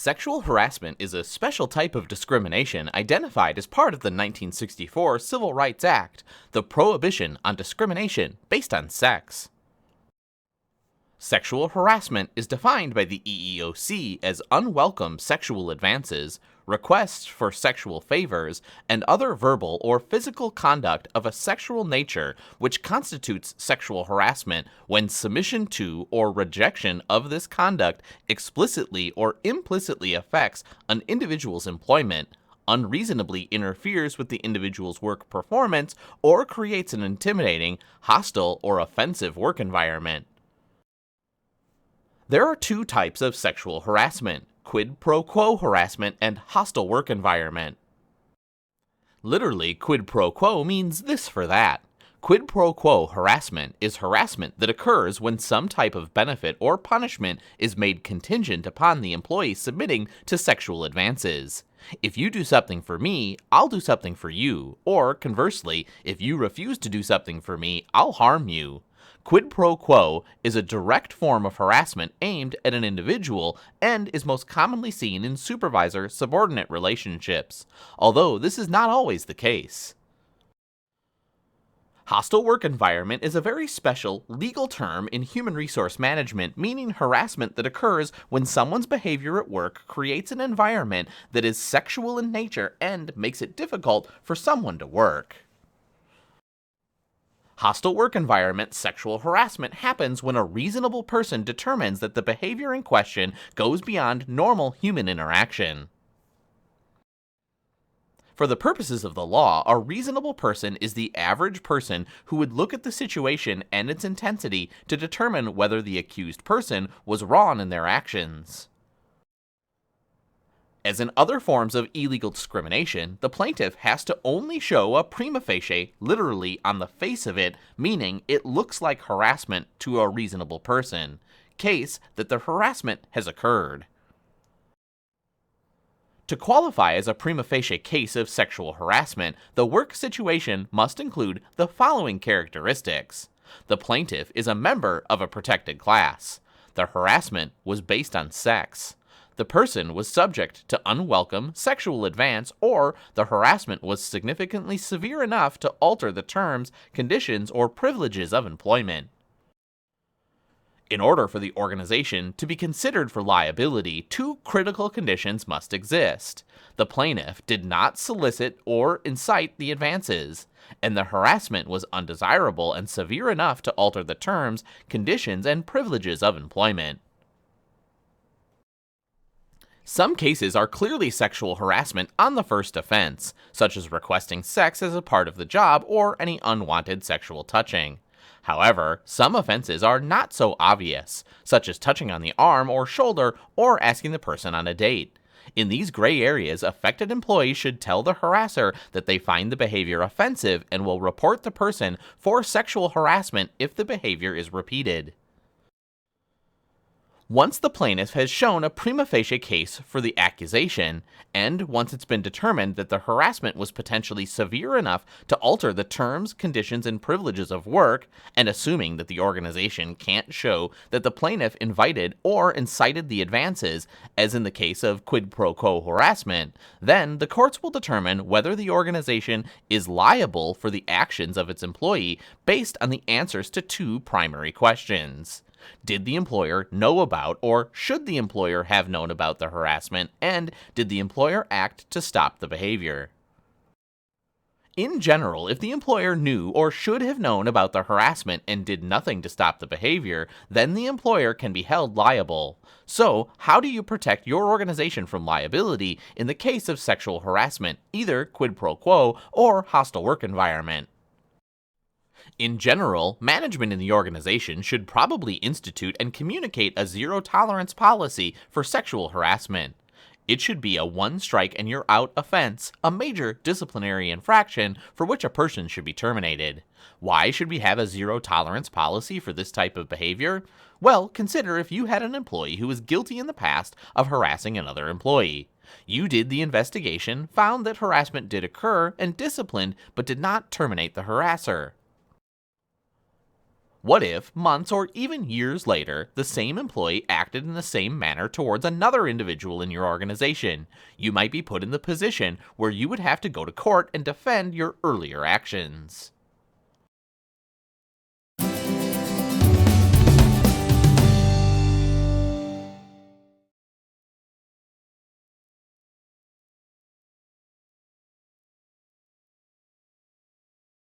Sexual harassment is a special type of discrimination identified as part of the 1964 Civil Rights Act, the prohibition on discrimination based on sex. Sexual harassment is defined by the EEOC as unwelcome sexual advances, requests for sexual favors, and other verbal or physical conduct of a sexual nature which constitutes sexual harassment when submission to or rejection of this conduct explicitly or implicitly affects an individual's employment, unreasonably interferes with the individual's work performance, or creates an intimidating, hostile, or offensive work environment. There are two types of sexual harassment: quid pro quo harassment and hostile work environment. Literally, quid pro quo means this for that. Quid pro quo harassment is harassment that occurs when some type of benefit or punishment is made contingent upon the employee submitting to sexual advances. If you do something for me, I'll do something for you, or conversely, if you refuse to do something for me, I'll harm you. Quid pro quo is a direct form of harassment aimed at an individual and is most commonly seen in supervisor-subordinate relationships, although this is not always the case. Hostile work environment is a very special legal term in human resource management, meaning harassment that occurs when someone's behavior at work creates an environment that is sexual in nature and makes it difficult for someone to work. Hostile work environment sexual harassment happens when a reasonable person determines that the behavior in question goes beyond normal human interaction. For the purposes of the law, a reasonable person is the average person who would look at the situation and its intensity to determine whether the accused person was wrong in their actions. As in other forms of illegal discrimination, the plaintiff has to only show a prima facie, literally on the face of it, meaning it looks like harassment to a reasonable person, case that the harassment has occurred. To qualify as a prima facie case of sexual harassment, the work situation must include the following characteristics. The plaintiff is a member of a protected class. The harassment was based on sex. The person was subject to unwelcome sexual advance, or the harassment was significantly severe enough to alter the terms, conditions, or privileges of employment. In order for the organization to be considered for liability, two critical conditions must exist. The plaintiff did not solicit or incite the advances, and the harassment was undesirable and severe enough to alter the terms, conditions, and privileges of employment. Some cases are clearly sexual harassment on the first offense, such as requesting sex as a part of the job or any unwanted sexual touching. However, some offenses are not so obvious, such as touching on the arm or shoulder or asking the person on a date. In these gray areas, affected employees should tell the harasser that they find the behavior offensive and will report the person for sexual harassment if the behavior is repeated. Once the plaintiff has shown a prima facie case for the accusation, and once it's been determined that the harassment was potentially severe enough to alter the terms, conditions, and privileges of work, and assuming that the organization can't show that the plaintiff invited or incited the advances, as in the case of quid pro quo harassment, then the courts will determine whether the organization is liable for the actions of its employee based on the answers to two primary questions. Did the employer know about, or should the employer have known about the harassment, and did the employer act to stop the behavior? In general, if the employer knew or should have known about the harassment and did nothing to stop the behavior, then the employer can be held liable. So, how do you protect your organization from liability in the case of sexual harassment, either quid pro quo or hostile work environment? In general, management in the organization should probably institute and communicate a zero-tolerance policy for sexual harassment. It should be a one-strike-and-you're-out offense, a major disciplinary infraction for which a person should be terminated. Why should we have a zero-tolerance policy for this type of behavior? Well, consider if you had an employee who was guilty in the past of harassing another employee. You did the investigation, found that harassment did occur, and disciplined but did not terminate the harasser. What if, months or even years later, the same employee acted in the same manner towards another individual in your organization? You might be put in the position where you would have to go to court and defend your earlier actions.